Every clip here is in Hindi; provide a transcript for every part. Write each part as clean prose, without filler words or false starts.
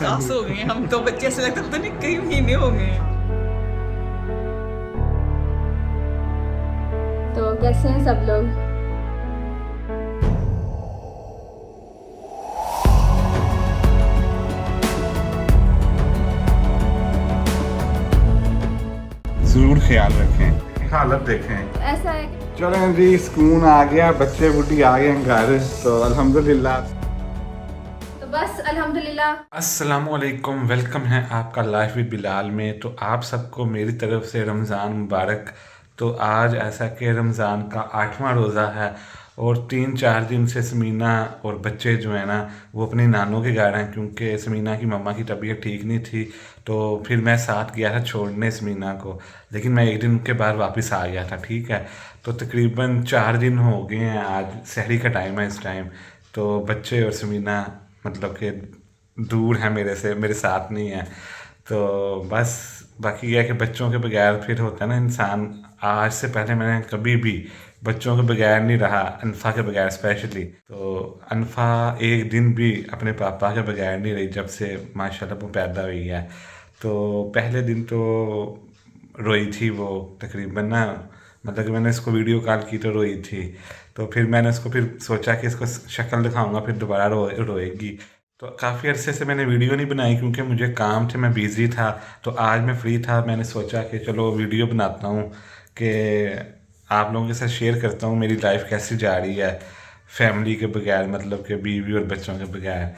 10 हो गए हैं हम तो, बच्चे ऐसे लगता है पता नहीं कई महीने हो गए हैं। तो कैसे हैं सब लोग? जरूर ख्याल रखें, हालत देखें। ऐसा है चलें जी, सुकून आ गया, बच्चे बुढ़ी आ गए हैं घर, तो अल्हम्दुलिल्लाह। तो बस अल्हम्दुलिल्लाह। अस्सलामुअलैकुम, वेलकम है आपका लाइफ विद बिलाल में। तो आप सबको मेरी तरफ से रमज़ान मुबारक। तो आज ऐसा कि रमज़ान का 8वां रोज़ा है और 3-4 दिन से समीना और बच्चे जो है ना वो अपनी नानों के घर हैं, क्योंकि समीना की मम्मा की तबीयत ठीक नहीं थी। तो फिर मैं साथ गया था छोड़ने समीना को, लेकिन मैं एक दिन के बाद वापस आ गया था। ठीक है, तो तकरीबन 4 दिन हो गए हैं, आज सहरी का टाइम है इस टाइम। तो बच्चे और समीना मतलब कि दूर है मेरे से, मेरे साथ नहीं है। तो बस बाकी यह है कि बच्चों के बगैर फिर होता है ना इंसान। आज से पहले मैंने कभी भी बच्चों के बगैर नहीं रहा, अनफ़ा के बगैर स्पेशली। तो अनफ़ा एक दिन भी अपने पापा के बगैर नहीं रही जब से माशाल्लाह वो पैदा हुई है। तो पहले दिन तो रोई थी वो तकरीबन ना, मतलब कि मैंने इसको वीडियो कॉल की तो रोई थी। तो फिर मैंने उसको फिर सोचा कि इसको शक्ल दिखाऊंगा फिर दोबारा रोएगी। तो काफ़ी अरसे से मैंने वीडियो नहीं बनाई क्योंकि मुझे काम थे, मैं बिज़ी था। तो आज मैं फ्री था, मैंने सोचा कि चलो वीडियो बनाता हूँ कि आप लोगों के साथ शेयर करता हूँ मेरी लाइफ कैसी जा रही है फैमिली के बगैर, मतलब कि बीवी और बच्चों के बगैर।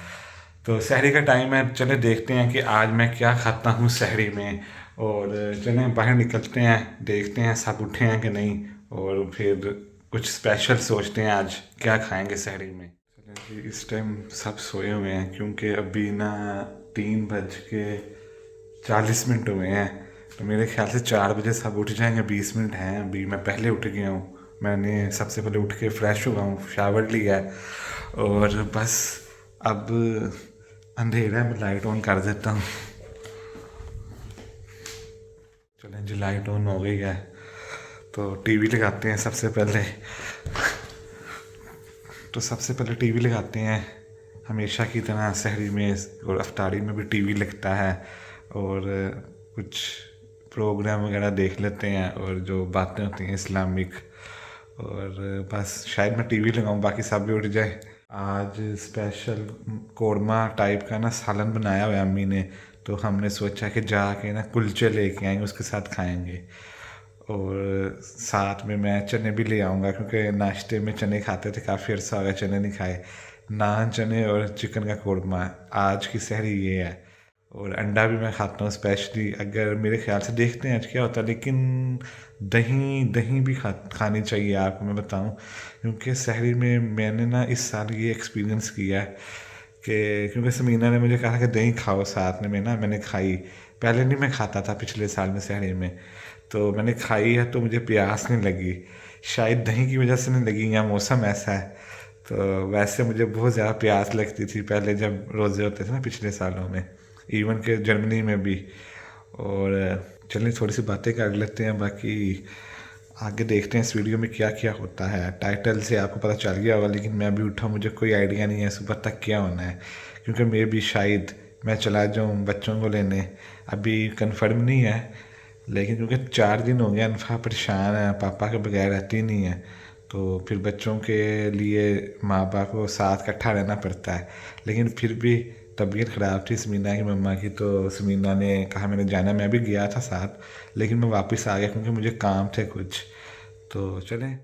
तो सहरी का टाइम है, चले देखते हैं कि आज मैं क्या खाता हूँ सहरी में। और चलें बाहर निकलते हैं, देखते हैं सब उठे हैं कि नहीं, और फिर कुछ स्पेशल सोचते हैं आज क्या खाएंगे सहरी में। चलें जी, इस टाइम सब सोए हुए हैं क्योंकि अभी ना 3:40 हुए हैं। तो मेरे ख्याल से 4 बजे सब उठ जाएंगे, 20 मिनट हैं अभी। मैं पहले उठ गया हूँ, मैंने सबसे पहले उठ के फ्रेश हुआ हूँ, शावर लिया है, और बस अब अंधेरा है, मैं लाइट ऑन कर देता हूँ। चलें जी, लाइट ऑन हो गई है तो टीवी लगाते हैं सबसे पहले। तो सबसे पहले टीवी लगाते हैं, हमेशा की तरह सहरी में और अफ्तारी में भी टीवी लगता है, और कुछ प्रोग्राम वगैरह देख लेते हैं और जो बातें होती हैं इस्लामिक। और बस शायद मैं टीवी लगाऊं, बाकी सब भी उठ जाए। आज स्पेशल कौरमा टाइप का ना सालन बनाया हुआ है अम्मी ने, तो हमने सोचा कि जाके ना कुलचे लेके आएंगे, उसके साथ खाएंगे। और साथ में मैं चने भी ले आऊँगा क्योंकि नाश्ते में चने खाते थे, काफ़ी अर्सा हो गया चने नहीं खाए। नान, चने और चिकन का कौरमा, आज की सहरी ये है। और अंडा भी मैं खाता हूँ स्पेशली, अगर मेरे ख्याल से देखते हैं आज क्या होता है। लेकिन दही दही भी खानी चाहिए आपको मैं बताऊँ, क्योंकि सहरी में मैंने ना इस साल ये एक्सपीरियंस किया है कि क्योंकि समीना ने मुझे कहा कि दही खाओ साथ में ना, मैंने खाई। पहले नहीं मैं खाता था पिछले साल में सहरी में, तो मैंने खाई है तो मुझे प्यास नहीं लगी। शायद दही की वजह से नहीं लगी या मौसम ऐसा है। तो वैसे मुझे बहुत ज़्यादा प्यास लगती थी पहले जब रोज़े होते थे ना पिछले सालों में, इवन के जर्मनी में भी। और चलिए थोड़ी सी बातें कर लेते हैं, बाकी आगे देखते हैं इस वीडियो में क्या क्या होता है। टाइटल से आपको पता चल गया होगा, लेकिन मैं अभी उठा, मुझे कोई आइडिया नहीं है सुबह तक क्या होना है, क्योंकि मैं भी शायद मैं चला जाऊँ बच्चों को लेने, अभी कंफर्म नहीं है। लेकिन क्योंकि 4 दिन हो गए अनफा परेशान है, पापा के बगैर रहती नहीं है, तो फिर बच्चों के लिए माँ बाप को साथ इकट्ठा रहना पड़ता है। लेकिन फिर भी तबीयत ख़राब थी समीना की मम्मा की, तो समीना ने कहा मैंने जाना, मैं भी गया था साथ, लेकिन मैं वापस आ गया क्योंकि मुझे काम थे कुछ। तो चलें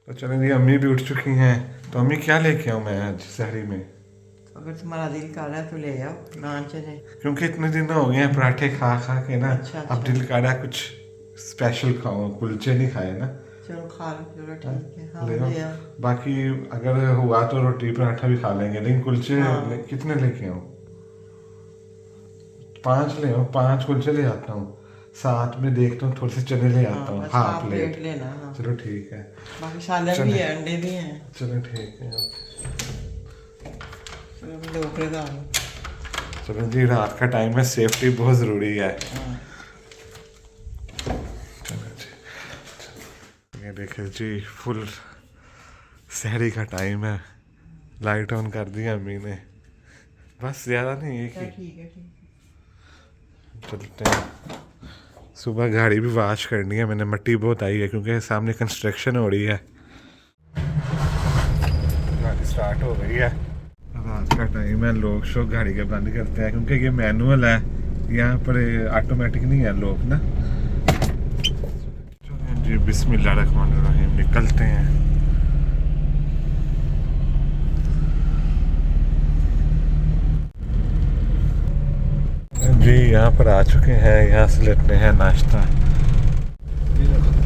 जी, अम्मी भी उठ चुकी हैं। तो अम्मी क्या लेके आऊँ मैं आज सहरी में? अगर तुम्हारा दिल कर रहा है तो ले आओ नान चने। क्योंकि इतने दिन हो गए हैं पराठे खा खा के ना, अच्छा अब अच्छा, दिल कर रहा है कुछ स्पेशल खाऊं, कुलचे नहीं खाए ना। चलो खा लो, चलो ठीक है, हाँ ले ले आओ। बाकी अगर हुआ तो रोटी पराठा भी खा लेंगे, लेकिन कुलचे हाँ कितने लेके आऊँ? 5 ले आऊँ, 5 कुलचे ले आता हूँ, साथ में देखता हूँ थोड़े से चने ले आता हाँ, हूँ, बस हाफ हाफ प्लेट। प्लेट लेना। हाँ, चलो ठीक है। बाकी सालन भी चने है, अंडे भी हैं। चलो ठीक है। चलो भी लोग लगा लो। चलो जी, रात का टाइम है, सेफ्टी बहुत ज़रूरी है। हाँ, चलो जी, ये देखे जी फुल सहरी का टाइम है, लाइट ऑन कर दी अम्मी ने। बस ज़्यादा नहीं एक ही। ठीक है चलते हैं। सुबह गाड़ी भी वॉश करनी है मैंने, मट्टी बहुत आई है क्योंकि सामने कंस्ट्रक्शन हो रही है। गाड़ी स्टार्ट हो गई है। रात का टाइम है, लोग शो गाड़ी के बंद करते हैं क्योंकि ये मैनुअल है, यहाँ पर ऑटोमेटिक नहीं है लोग ना। जी बिस्मिल्लाहिर्रहमानिर्रहीम, निकलते हैं। जी यहाँ पर आ चुके हैं, यहाँ से लेते हैं नाश्ता।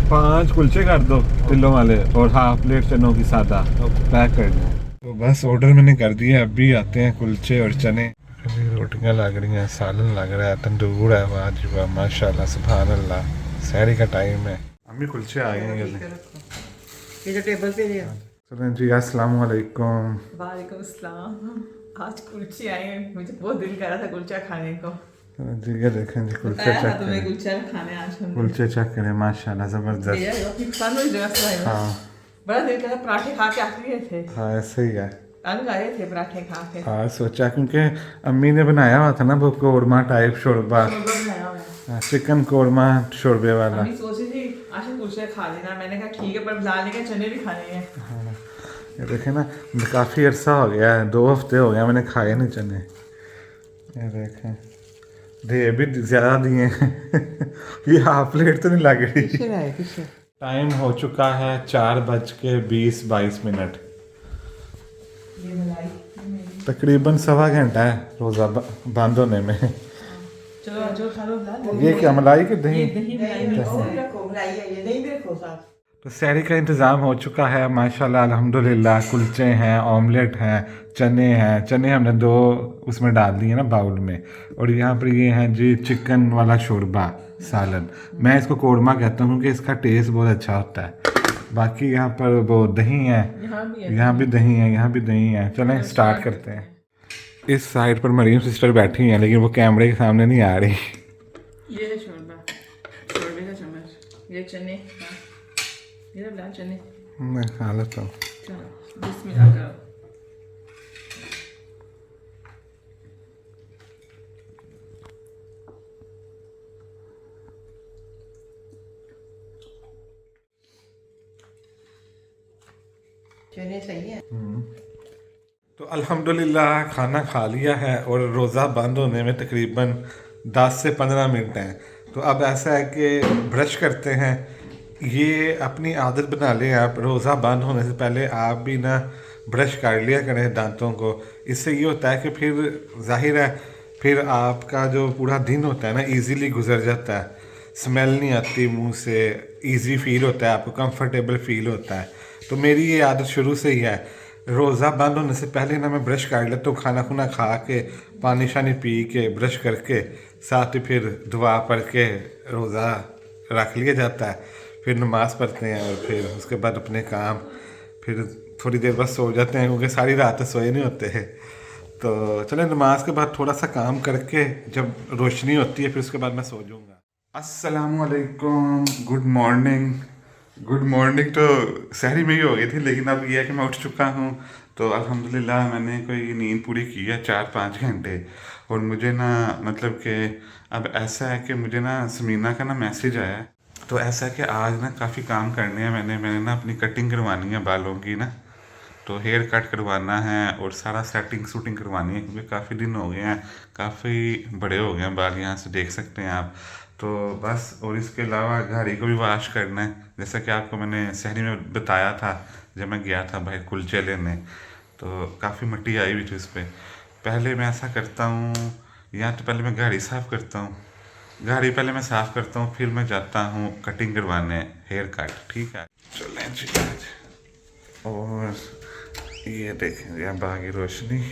5 कुलचे कर दो किलो वाले और हाफ प्लेट चनों की सादा पैक कर दो। तो बस ऑर्डर मैंने कर दिया, अभी आते हैं कुलचे और चने। अभी रोटियां लग रही हैं, सालन लग रहा है, तंदूर है, वाह जी वाह माशाल्लाह सुभान अल्लाह। सहरी का टाइम है, अम्मी कुलचे आ गए हैं। ये जो टेबल पे है। चलें जी, अस्सलाम वालेकुम। वालेकुम अस्सलाम। आज कुलचे आए हैं, मुझे बहुत दिल कर रहा था कुलचा खाने को। जी ये देखें जी, कुलचे बताया था चेक तुम्हें करें, कुलचा खाने आज हम। कुलचे चेक करें माशाल्लाह ज़बरदस्त। यार अपनी पसंद हुई जगह से हाँ बड़ा दिल कर रहा, पराठे खा के आते थे। हाँ ऐसे ही है। कल गए थे पराठे खा के। हाँ सोचा क्योंकि अम्मी ने बनाया हुआ था ना वो कौरमा टाइप शोरबा, शोरबा बनाया हुआ है। चिकन कौरमा शोरबे वाला। अभी सोची थी आज हम कुलचे खा लेना, मैंने कहा ठीक है, पर दाल के चने भी खाने हैं। हाँ ये देखें ना, काफ़ी अरसा हो गया है, 2 हफ्ते हो गया मैंने खाए नहीं चने। ये देखें दे भी ज़्यादा दिए हैं। ये हाफ प्लेट तो नहीं लग रही। टाइम हो चुका है 4:20-22। ये मलाई तकरीबन 1.25 घंटा है रोज़ा बंद होने में। चलो जो खा लो ला। ये क्या मलाई के दही? दही मलाई मिक्स है। रखो मलाई है, ये नहीं भी रखो साथ। तो सहरी का इंतज़ाम हो चुका है माशाल्लाह अल्हम्दुलिल्लाह। कुलचे हैं, ऑमलेट हैं, चने हैं। चने हमने 2 उसमें डाल दिए ना बाउल में। और यहाँ पर ये हैं जी चिकन वाला शोरबा सालन। मैं इसको कौरमा कहता हूँ क्योंकि इसका टेस्ट बहुत अच्छा होता है। बाकी यहाँ पर वो दही है, यहाँ भी दही है, यहाँ भी दही है। चलें स्टार्ट करते हैं। इस साइड पर मरीम सिस्टर बैठी हैं लेकिन वो कैमरे के सामने नहीं आ रही। ये है शोरबा, शोरबे का चम्मच। ये चने, हाँ ये लाल चने। मैं खा लेता हूँ। चलो बिस्मिल्लाह करो। चने सही है। तो अल्हम्दुलिल्लाह खाना खा लिया है और रोज़ा बंद होने में तकरीबन 10 से 15 मिनट हैं। तो अब ऐसा है कि ब्रश करते हैं। ये अपनी आदत बना लें आप, रोज़ा बंद होने से पहले आप भी ना ब्रश कर लिया करें दांतों को। इससे ये होता है कि फिर जाहिर है फिर आपका जो पूरा दिन होता है ना इजीली गुजर जाता है, स्मेल नहीं आती मुंह से, इजी फील होता है, आपको कंफर्टेबल फील होता है। तो मेरी ये आदत शुरू से ही है, रोज़ा बंद होने से पहले ना मैं ब्रश कर लेता हूँ, खाना खुना खा के पानी शानी पी के ब्रश करके साथ ही फिर दुआ पढ़ के रोज़ा रख लिया जाता है। फिर नमाज़ पढ़ते हैं और फिर उसके बाद अपने काम, फिर थोड़ी देर बाद सो जाते हैं क्योंकि सारी रात सोए नहीं होते हैं। तो चलें नमाज के बाद थोड़ा सा काम करके जब रोशनी होती है फिर उसके बाद मैं सो जाऊँगा। अस्सलामुअलैकुम, गुड मॉर्निंग। गुड मॉर्निंग तो सहरी में ही हो गई थी लेकिन अब यह है कि मैं उठ चुका हूँ। तो अल्हम्दुलिल्लाह मैंने कोई नींद पूरी की है 4-5 घंटे। और मुझे ना मतलब कि अब ऐसा है कि मुझे ना समीना का ना मैसेज आया है। तो ऐसा है कि आज ना काफ़ी काम करने हैं मैंने ना अपनी कटिंग करवानी है बालों की ना, तो हेयर कट करवाना है और सारा सेटिंग शूटिंग करवानी है क्योंकि काफ़ी दिन हो गए हैं, काफ़ी बड़े हो गए हैं बाल, यहाँ से देख सकते हैं आप। तो बस, और इसके अलावा गाड़ी को भी वॉश करना है जैसा कि आपको मैंने सहरी में बताया था जब मैं गया था भाई कुलचे लेने। तो काफ़ी मिट्टी आई हुई थी उस पर। पहले मैं ऐसा करता हूँ, या तो पहले मैं गाड़ी साफ़ करता हूँ, गाड़ी पहले मैं साफ़ करता हूँ, फिर मैं जाता हूँ कटिंग करवाने हेयर कट। ठीक है चलें जी। और ये देखें यहाँ बागी रोशनी।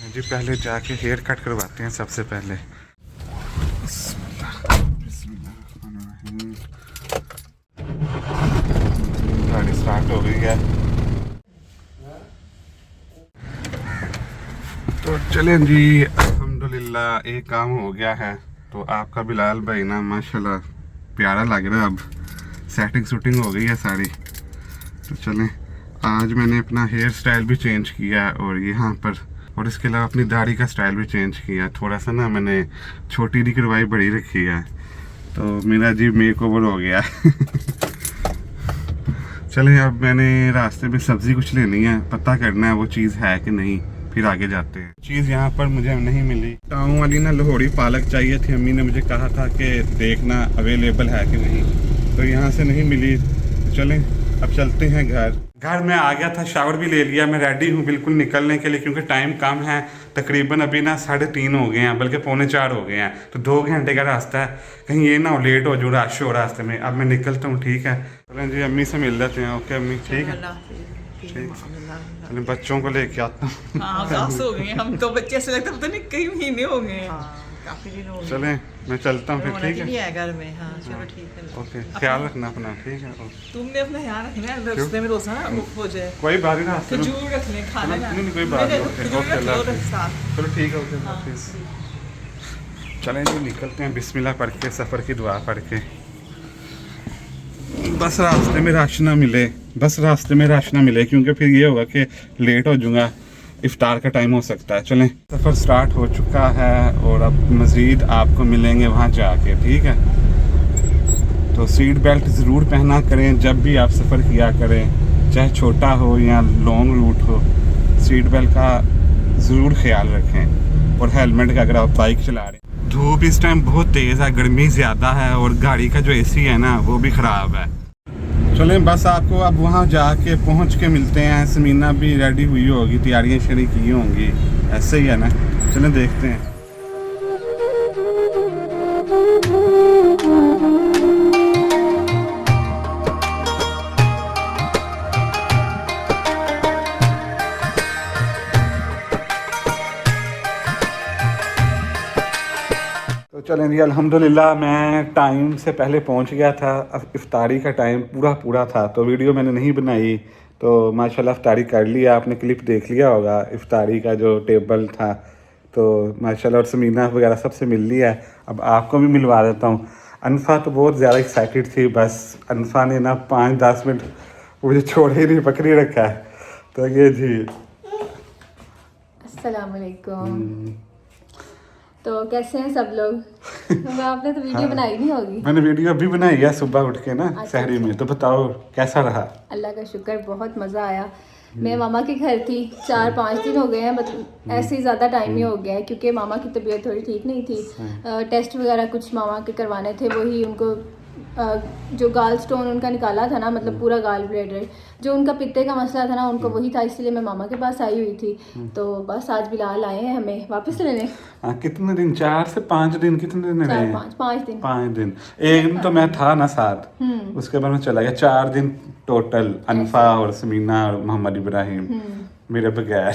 जी पहले जाके हेयर कट करवाते हैं सबसे पहले। गाड़ी स्टार्ट हो गई है तो चलें जी। अल्हम्दुलिल्लाह एक काम हो गया है। तो आपका बिलाल भाई ना माशाल्लाह प्यारा लग रहा है अब, सेटिंग शूटिंग हो गई है सारी। तो चलें, आज मैंने अपना हेयर स्टाइल भी चेंज किया है और यहाँ पर, और इसके अलावा अपनी दाढ़ी का स्टाइल भी चेंज किया। थोड़ा सा ना मैंने छोटी नहीं करवाई, बड़ी रखी है, तो मेरा जी मेक ओवर हो गया। चलें, अब मैंने रास्ते में सब्ज़ी कुछ लेनी है, पता करना है वो चीज़ है कि नहीं, फिर आगे जाते हैं। चीज़ यहाँ पर मुझे नहीं मिली। गाँव वाली ना लाहौरी पालक चाहिए थी, अम्मी ने मुझे कहा था कि देखना अवेलेबल है कि नहीं, तो यहाँ से नहीं मिली। तो चलें अब चलते हैं घर में आ गया था, शावर भी ले लिया, मैं रेडी हूँ बिल्कुल निकलने के लिए, क्योंकि टाइम कम है। तकरीबन अभी ना 3:30 हो गए हैं, बल्कि 3:45 हो गए हैं, तो 2 घंटे का रास्ता है, कहीं ये ना हो लेट हो जो रश हो रास्ते में। अब मैं निकलता हूँ, ठीक है। चलें जी, अम्मी से मिल लेते हैं। ओके अम्मी, ठीक है, चलें बच्चों को लेके आता हूँ। हो गए हम तो, बच्चे से लगता पता नहीं कई महीने हो गए हैं। काफी दिन हो गए। चलें मैं चलता हूँ फिर, ठीक है। घर में हाँ, चलो ठीक है। ओके, ख्याल रखना अपना, ठीक है। तुमने अपना ध्यान रखना है, रास्ते में रोज़ा ना हो जाए। कोई बात नहीं, रास्ते में खजूर रख लें, खाना नहीं कोई बात नहीं। ओके अल्लाह हाफिज़। चलो ठीक है, ओके अल्लाह हाफिज़। चलें जी निकलते हैं, बिस्मिल्लाह पढ़ के, सफ़र की दुआ पढ़ के। बस रास्ते में राश ना मिले, क्योंकि फिर ये होगा कि लेट हो जाऊँगा, इफ्तार का टाइम हो सकता है। चलें, सफ़र स्टार्ट हो चुका है और अब मज़ीद आपको मिलेंगे वहाँ जाके, ठीक है। तो सीट बेल्ट ज़रूर पहना करें जब भी आप सफ़र किया करें, चाहे छोटा हो या लॉन्ग रूट हो, सीट बेल्ट का ज़रूर ख्याल रखें, और हेलमेट का अगर आप बाइक चला रहे हैं। धूप इस टाइम बहुत तेज़ है, गर्मी ज़्यादा है, और गाड़ी का जो एसी है ना वो भी ख़राब है। चलें बस आपको अब वहाँ जाके पहुँच के मिलते हैं। समीना भी रेडी हुई होगी, तैयारियाँ शरी की होंगी, ऐसे ही है ना। चलें देखते हैं। तो चलें जी, अल्हम्दुलिल्लाह मैं टाइम से पहले पहुंच गया था। अब इफ्तारी का टाइम पूरा था, तो वीडियो मैंने नहीं बनाई, तो माशाल्लाह इफ्तारी कर लिया। आपने क्लिप देख लिया होगा इफ्तारी का जो टेबल था, तो माशाल्लाह, और समीना वगैरह सबसे मिल लिया है। अब आपको भी मिलवा देता हूँ। अनफा तो बहुत ज़्यादा एक्साइटेड थी, बस अनफा ने ना 5-10 मिनट मुझे छोड़ ही नहीं, पकड़ी रखा है। तो ये जी अस्सलाम वालेकुम। तो कैसे हैं सब लोग? तो आपने तो वीडियो बनाई नहीं होगी। मैंने वीडियो अभी बनाई है सुबह उठ के ना, सहरी में। तो बताओ कैसा रहा? अल्लाह का शुक्र, बहुत मज़ा आया। मैं मामा के घर थी, 4-5 दिन हो गए हैं, मतलब ऐसे ही ज़्यादा टाइम ही हो गया है, क्योंकि मामा की तबीयत थोड़ी ठीक नहीं थी। टेस्ट वगैरह कुछ मामा के करवाने थे, वही उनको जो गाल स्टोन उनका निकाला था ना, मतलब पूरा गाल ब्लैडर, जो उनका पित्ते का मसला था ना, उनको वही था, इसलिए मैं मामा के पास आई हुई थी। तो बस आज बिलाल आए हैं हमें वापस लेने। कितने दिन? 4 से 5 दिन? कितने दिन रहे? 5 दिन। 5 दिन। एक दिन तो मैं था ना साथ, उसके बाद मैं चला गया। 4 दिन टोटल, अनफा और समीना और मोहम्मद इब्राहिम मेरे बगैर।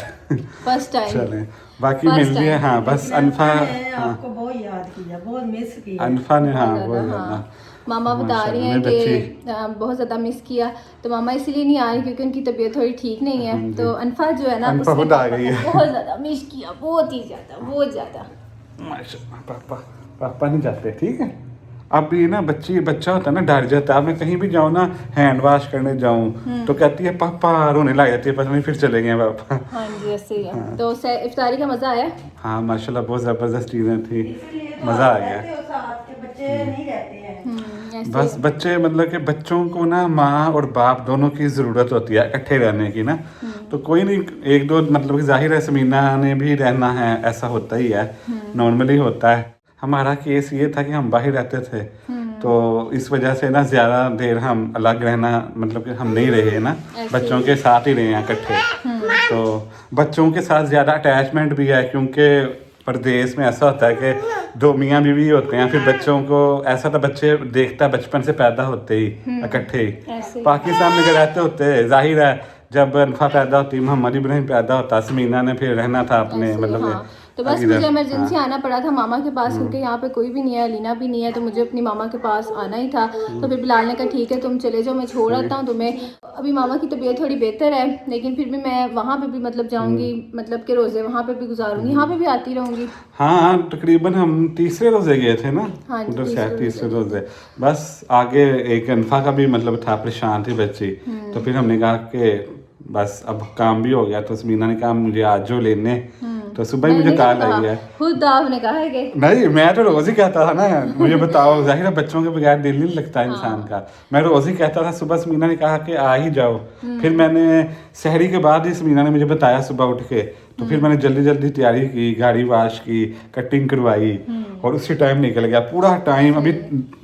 First time. चलें बाकी मिल लिया। हाँ बस अनफा, आपको बहुत याद किया, बहुत मिस किया अनफा ने, हाँ बहुत ज़्यादा। मामा बता रही हैं कि बहुत ज़्यादा मिस किया। तो मामा इसलिए नहीं आ रही क्योंकि उनकी तबीयत थोड़ी ठीक नहीं है। तो अनफा जो है ना, अनफा खुद आ गई है। बहुत ज़्यादा मिस किया, बहुत ही ज़्यादा, बहुत ज़्यादा। माशाल्लाह, पापा नहीं जाते, ठीक है। अब ये ना बच्चा होता है ना, डर जाता है। अब मैं कहीं भी जाऊँ ना, हैंड वॉश करने जाऊँ, तो कहती है पापा, रोने लग जाती है, पता नहीं फिर चले गए पापा। हाँ जी, ऐसे ही है। हाँ। तो इफ्तारी का मज़ा आया? हाँ माशाल्लाह, बहुत ज़बरदस्त चीज़ें थी, मज़ा आ गया। बच्चे नहीं रहते हैं। बस बच्चे, मतलब कि बच्चों को ना माँ और बाप दोनों की ज़रूरत होती है इकट्ठे रहने की ना। तो कोई नहीं, 1-2 मतलब कि जाहिर है समीना ने भी रहना है, ऐसा होता ही है, नॉर्मली होता है। हमारा केस ये था कि हम बाहर रहते थे, तो इस वजह से ना ज़्यादा देर हम अलग रहना, मतलब कि हम नहीं रहे ना, बच्चों के साथ ही रहे हैं इकट्ठे। तो बच्चों के साथ ज़्यादा अटैचमेंट भी है, क्योंकि परदेश में ऐसा होता है कि 2 मियाँ बीवी होते हैं, फिर बच्चों को ऐसा तो बच्चे देखता है बचपन से पैदा होते ही इकट्ठे ही। पाकिस्तान में रहते होते, जाहिर है जब अनफा पैदा होती, मोहम्मद इब्राहिम पैदा होता, समीना ने फिर रहना था अपने, मतलब तो बस इधर, मुझे इमरजेंसी हाँ। आना पड़ा था मामा के पास, क्योंकि यहाँ पे कोई भी नहीं है, अलीना भी नहीं है, तो मुझे अपनी मामा के पास आना ही था। तो फिर बिलाल ने कहा ठीक है तुम चले जाओ, मैं छोड़ आता हूँ तुम्हें। अभी मामा की तबीयत थोड़ी बेहतर है, लेकिन फिर भी मैं वहाँ पे भी मतलब जाऊँगी, मतलब कि रोज़े वहाँ पे भी गुजारूंगी, यहाँ पे भी आती रहूँगी। हाँ तकरीबन हम तीसरे रोजे गए थे ना, हाँ जी, उधर तीसरे शायद तीसरे रोजे रोजे। बस आगे एक अनफा का भी मतलब था, परेशान थी बच्ची, तो फिर हमने कहा कि बस अब काम भी हो गया, तो समीना ने कहा मुझे आज जो लेने, तो सुबह ही मुझे कॉल आई है। खुद आपने कहा है कि नहीं, मैं तो रोज ही कहता था ना, मुझे बताओ, जाहिर है बच्चों के बगैर दिल नहीं लगता इंसान का। मैं रोज ही कहता था, सुबह समीना ने कहा कि आ ही जाओ। फिर मैंने सहरी के बाद ही समीना ने मुझे बताया सुबह उठ के, तो फिर मैंने जल्दी जल्दी तैयारी की, गाड़ी वॉश की, कटिंग करवाई, और उसी टाइम निकल गया पूरा टाइम। अभी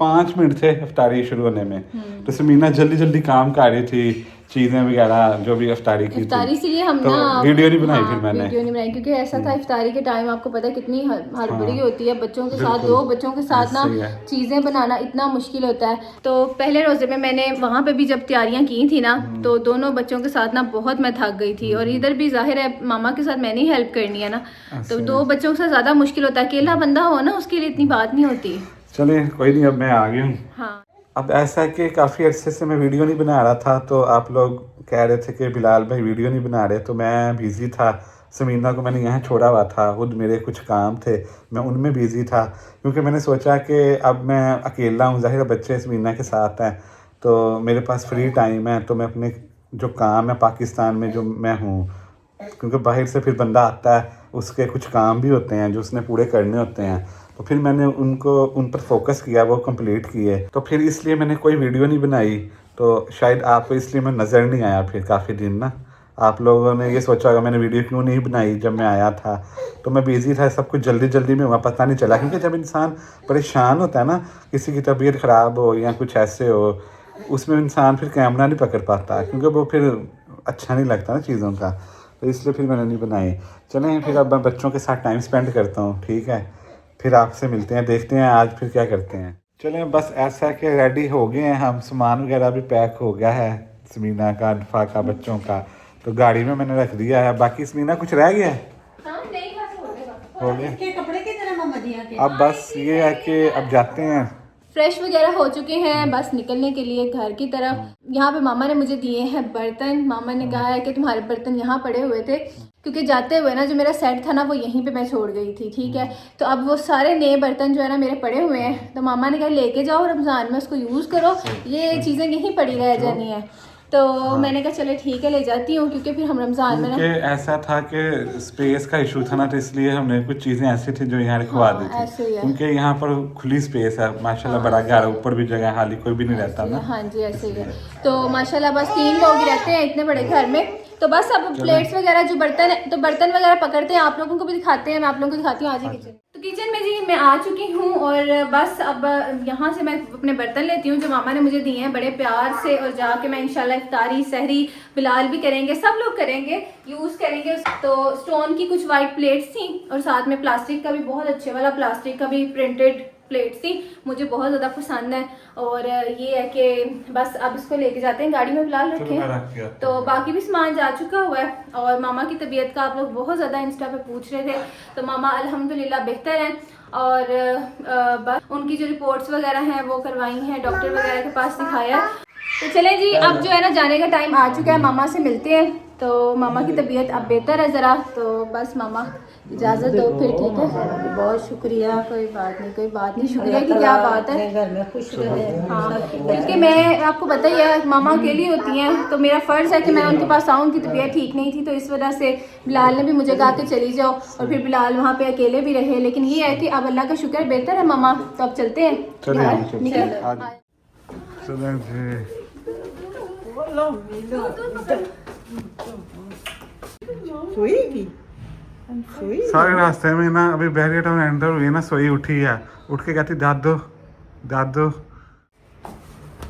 5 मिनट थे इफ्तारी शुरू होने में, तो समीना जल्दी जल्दी काम कर रही थी, चीजें वगैरह जो भी इफ्तारी की इफ्तारी थी। इसीलिए हम तो ना वीडियो नहीं बनाई हाँ, फिर मैंने वीडियो नहीं बनाई, क्योंकि ऐसा था इफ्तारी के टाइम आपको पता है कितनी हड़बड़ी होती है बच्चों के साथ, बिल्कुल। 2 बच्चों के साथ ना ऐसे ही है। चीज़ें बनाना इतना मुश्किल होता है। तो पहले रोज़े में मैंने वहाँ पे भी जब तैयारियां की थी ना, तो दोनों बच्चों के साथ ना बहुत मैं थक गई थी, और इधर भी जाहिर है मामा के साथ मैंने ही हेल्प करनी है ना, तो 2 बच्चों के साथ ज़्यादा मुश्किल होता है। अकेला बंदा हो ना उसके लिए इतनी बात नहीं होती। चलिए कोई नहीं, अब मैं आ गया हूँ। हाँ अब ऐसा है कि काफ़ी अरसे से मैं वीडियो नहीं बना रहा था, तो आप लोग कह रहे थे कि बिलाल भाई वीडियो नहीं बना रहे, तो मैं बिज़ी था। समीना को मैंने यहाँ छोड़ा हुआ था, खुद मेरे कुछ काम थे, मैं उनमें बिज़ी था, क्योंकि मैंने सोचा कि अब मैं अकेला हूँ, ज़ाहिर है बच्चे समीना के साथ हैं, तो मेरे पास फ्री टाइम है, तो मैं अपने जो काम है पाकिस्तान में जो मैं हूँ, क्योंकि बाहर से फिर बंदा आता है, उसके कुछ काम भी होते हैं जो उसने पूरे करने होते हैं, तो फिर मैंने उन पर फोकस किया, वो कंप्लीट किए, तो फिर इसलिए मैंने कोई वीडियो नहीं बनाई। तो शायद आपको इसलिए मैं नज़र नहीं आया फिर काफ़ी दिन ना, आप लोगों ने ये सोचा होगा मैंने वीडियो क्यों नहीं बनाई जब मैं आया था, तो मैं बिज़ी था, सब कुछ जल्दी जल्दी में हुआ, पता नहीं चला। क्योंकि जब इंसान परेशान होता है ना, किसी की तबीयत ख़राब हो या कुछ ऐसे हो, उसमें इंसान फिर कैमरा नहीं पकड़ पाता, क्योंकि वो फिर अच्छा नहीं लगता ना चीज़ों का, तो इसलिए फिर मैंने नहीं बनाई। चलें फिर अब मैं बच्चों के साथ टाइम स्पेंड करता हूँ, ठीक है, फिर आपसे मिलते हैं, देखते हैं आज फिर क्या करते हैं। चलें बस ऐसा है कि रेडी हो गए हैं हम, सामान वगैरह भी पैक हो गया है, समीना का, अनफा का, बच्चों का, तो गाड़ी में मैंने रख दिया है। बाकी समीना कुछ रह गया है? हो गया। इसके कपड़े की तरह मामा जी के अब बस ये है कि अब जाते हैं, फ्रेश वगैरह हो चुके हैं, बस निकलने के लिए घर की तरफ। यहाँ पे मामा ने मुझे दिए हैं बर्तन। मामा ने कहा है कि तुम्हारे बर्तन यहाँ पड़े हुए थे, क्योंकि जाते हुए ना जो मेरा सेट था ना वो यहीं पे मैं छोड़ गई थी, ठीक है, तो अब वो सारे नए बर्तन जो है ना मेरे पड़े हुए हैं, तो मामा ने कहा लेके जाओ रमज़ान में उसको यूज़ करो, ये चीज़ें यहीं पड़ी रह जानी है। तो मैंने कहा चले ठीक है ले जाती हूँ, क्योंकि फिर हम रमज़ान में ना, क्योंकि ऐसा था कि स्पेस का इशू था ना, तो इसलिए हमने कुछ चीज़ें ऐसी थी जो यहाँ रखवा दी थी, ऐसे ही है। क्योंकि यहाँ पर खुली स्पेस है माशाल्लाह, बड़ा घर है, ऊपर भी जगह, हाली कोई भी नहीं रहता ना। हाँ जी ऐसे ही है। तो माशाल्लाह बस 3 लोग ही रहते हैं इतने बड़े घर में। तो बस अब प्लेट्स वगैरह जो बर्तन है, तो बर्तन वगैरह पकड़ते हैं, आप लोगों को भी दिखाते हैं, मैं आप लोगों को दिखाती हूँ। आज ही किचन, तो किचन में जी मैं आ चुकी हूँ, और बस अब यहाँ से मैं अपने बर्तन लेती हूँ जो मामा ने मुझे दिए हैं बड़े प्यार से, और जाके मैं इंशाल्लाह इफ्तारी सहरी बिलाल भी करेंगे, सब लोग करेंगे, यूज़ करेंगे। तो स्टोन की कुछ वाइट प्लेट्स थी, और साथ में प्लास्टिक का भी, बहुत अच्छे वाला प्लास्टिक का भी प्रिंटेड प्लेट्स थी, मुझे बहुत ज़्यादा पसंद है। और ये है कि बस अब इसको लेके जाते हैं गाड़ी में, बिलाल रखें। तो बाकी भी सामान जा चुका हुआ है, और मामा की तबीयत का आप लोग बहुत ज़्यादा इंस्टा पे पूछ रहे थे, तो मामा अल्हम्दुलिल्लाह बेहतर हैं, और बस उनकी जो रिपोर्ट्स वगैरह हैं वो करवाई हैं, डॉक्टर वगैरह के पास दिखाया। तो चले जी अब जो है ना जाने का टाइम आ चुका है, मामा से मिलते हैं। तो मामा की तबीयत अब बेहतर है ज़रा, तो बस मामा इजाज़त दो फिर, ठीक है। बहुत शुक्रिया। कोई बात नहीं, शुक्रिया की क्या बात है। घर में खुश रहे। हाँ, क्योंकि मैं आपको पता ही है मामा अकेली होती हैं, तो मेरा फ़र्ज़ है कि मैं उनके पास आऊँ। उनकी तबीयत ठीक नहीं थी, तो इस वजह से बिलाल ने भी मुझे कहा कि चली जाओ, और फिर बिलाल वहाँ पे अकेले भी रहे। लेकिन ये है कि अब अल्लाह का शुक्र बेहतर है मामा, तो अब चलते हैं। सारे रास्ते में ना अभी बहरिया टाउन एंटर हुई ना, सोई उठी है, उठ के कहती दादो दादो।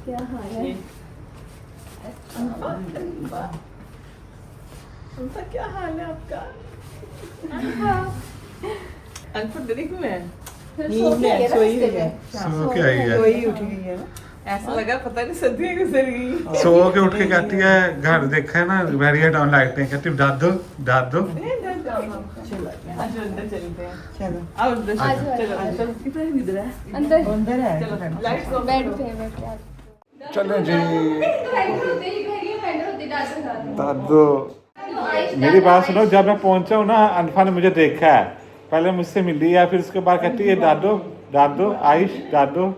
क्या हाल है? क्या हाल है आपका? सो के आई है, उठ गई है। ऐसा लगा पता नहीं सदियां गुजर गई। सो के उठ के कहती है, घर देखा है ना बहरिया टाउन लाइटें, कहती दादो दादो। चलो आज अंदर चलते हैं। चलो आओ अंदर आ जाओ, चलो आ चलो कितना इधर है अंदर अंदर है चलो लाइट्स ऑफ बेड पे बैठ चलो जी के दादो मेरी बात सुनो, जब मैं पहुंचा हूँ ना अनफा ने मुझे देखा है, पहले मुझसे मिली है, फिर उसके बाद कहती है दादो दादो आयुष दादो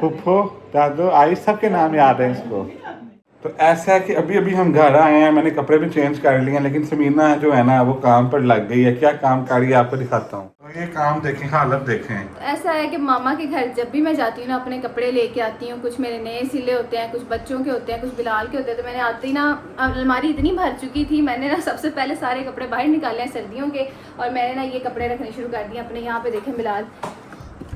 फुफ्फो दादो आयुष सबके नाम याद है इसको। तो ऐसा है कि अभी अभी हम घर आए हैं, मैंने कपड़े भी चेंज कर लिए हैं, लेकिन समीना जो है ना वो काम पर लग गई है। क्या काम कर रही है आपको दिखाता हूँ। तो ये काम देखें, हालत देखें। ऐसा है कि मामा के घर जब भी मैं जाती हूँ ना अपने कपड़े लेके आती हूँ, कुछ मेरे नए सिले होते हैं, कुछ बच्चों के होते हैं, कुछ बिलाल के होते हैं। तो मैंने आते ही ना अलमारी इतनी भर चुकी थी, मैंने ना सबसे पहले सारे कपड़े बाहर निकाले हैं सर्दियों के, और मैंने ना ये कपड़े रखने शुरू कर दिए अपने। यहाँ पे देखें बिलाल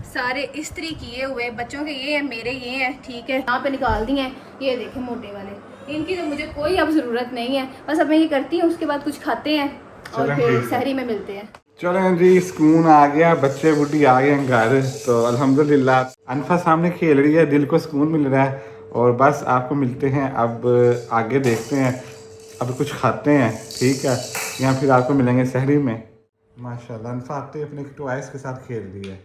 सारे इस्त्री किए हुए, बच्चों के ये हैं, मेरे ये हैं, ठीक है, यहाँ पे निकाल दिए हैं। ये देखें मोटे वाले, इनकी तो मुझे कोई अब ज़रूरत नहीं है। बस अब मैं ये करती हूँ, उसके बाद कुछ खाते हैं और चलें, फिर ठीक है। सहरी में मिलते हैं। चलें जी, सुकून आ गया, बच्चे बुढ़ी आ गए हैं घर, तो अल्हम्दुलिल्लाह। अनफा सामने खेल रही है, दिल को सुकून मिल रहा है। और बस आपको मिलते हैं अब आगे, देखते हैं अब कुछ खाते हैं, ठीक है, या फिर आपको मिलेंगे सहरी में। माशाल्लाह अनफा आते अपने टॉयज के साथ खेल रही है।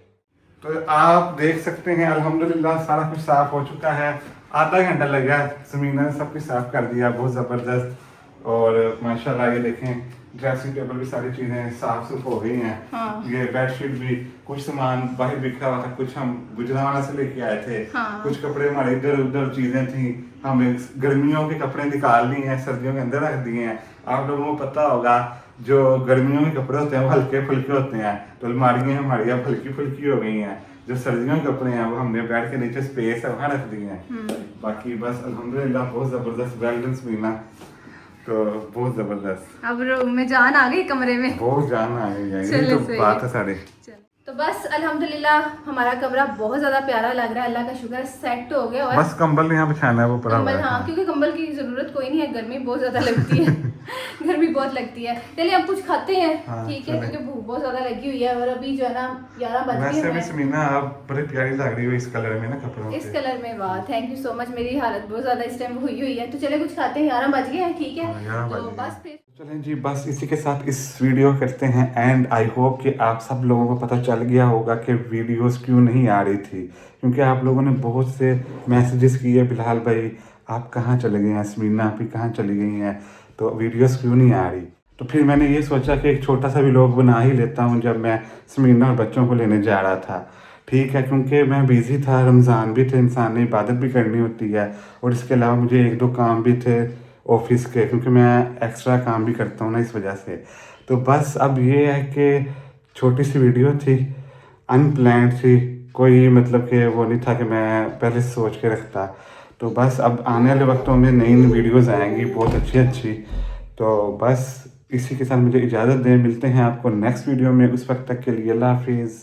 तो आप देख सकते हैं अल्हम्दुलिल्लाह सारा कुछ साफ़ हो चुका है। आधा घंटा लगा, समीना ने सब कुछ साफ़ कर दिया, बहुत ज़बरदस्त। और माशाल्लाह ये देखें ड्रेसिंग टेबल भी सारी चीज़ें साफ़ सुफ हो गई हैं। हाँ। ये बेडशीट भी, कुछ सामान बाहर बिखरा हुआ था, कुछ हम गुजरावाला से लेके आए थे। हाँ। कुछ कपड़े हमारे इधर उधर चीज़ें थी, हमने गर्मियों के कपड़े निकाल लिए हैं, सर्दियों के अंदर रख दिए हैं। आप लोगों को पता होगा जो गर्मियों के कपड़े होते हैं वो हल्के फुल्के होते हैं, तो अलमारियाँ हमारी अब हल्की फुल्की हो गई हैं। जो सर्दियों के कपड़े हैं वो हमने बेड के नीचे स्पेस है वहाँ रख दिए हैं। बाकी बस अल्हम्दुलिल्लाह बहुत ज़बरदस्त, वेल डन समीना, तो बहुत ज़बरदस्त। अब रूम में जान आ गई, कमरे में बहुत जान आ गई है, चलो यही तो सही बात है। है सारी। तो बस अल्हम्दुलिल्लाह हमारा कमरा बहुत ज़्यादा प्यारा लग रहा है, अल्लाह का शुक्र, सेट हो गया। और बस कंबल यहाँ बिछाना है, वो पड़ा हुआ कंबल, है। हाँ, क्योंकि कंबल की ज़रूरत कोई नहीं है, गर्मी बहुत ज़्यादा लगती है गर्मी बहुत लगती है। चलिए अब कुछ खाते हैं, हाँ, ठीक है, चलें। क्योंकि भूख बहुत ज़्यादा लगी हुई है। और अभी जो है ना 11 बज वैसे भी गए हैं समीना आप बड़ी प्यारी लग रही हो इस कलर में ना कपड़ों इस पे। कलर में। वाह, थैंक यू सो मच, मेरी हालत बहुत ज़्यादा इस टाइम हुई हुई है। तो चले कुछ खाते हैं, 11 बज गए हैं, ठीक है। हाँ, 11 तो बज गए। बस फिर चलें जी, बस इसी के साथ इस वीडियो करते हैं एंड। आई होप कि आप सब लोगों को पता चल गया होगा कि वीडियोस क्यों नहीं आ रही थी, क्योंकि आप लोगों ने बहुत से मैसेजेस किए, बिलाल भाई आप कहाँ चले गए हैं, समीना आप ही कहाँ चली गई हैं, तो वीडियोस क्यों नहीं आ रही। तो फिर मैंने ये सोचा कि एक छोटा सा व्लॉग बना ही लेता हूँ, जब मैं समीना और बच्चों को लेने जा रहा था, ठीक है, क्योंकि मैं बिज़ी था, रमज़ान भी थे, इंसान ने इबादत भी करनी होती है, और इसके अलावा मुझे 1-2 काम भी थे ऑफिस के, क्योंकि मैं एक्स्ट्रा काम भी करता हूँ ना इस वजह से। तो बस अब ये है कि छोटी सी वीडियो थी, अनप्लान्ड थी, कोई मतलब कि वो नहीं था कि मैं पहले सोच के रखता। तो बस अब आने वाले वक्तों में नई नई वीडियोस आएंगी बहुत अच्छी अच्छी। तो बस इसी के साथ मुझे इजाज़त दें, मिलते हैं आपको नेक्स्ट वीडियो में, उस वक्त तक के लिए अल्लाह हाफिज़।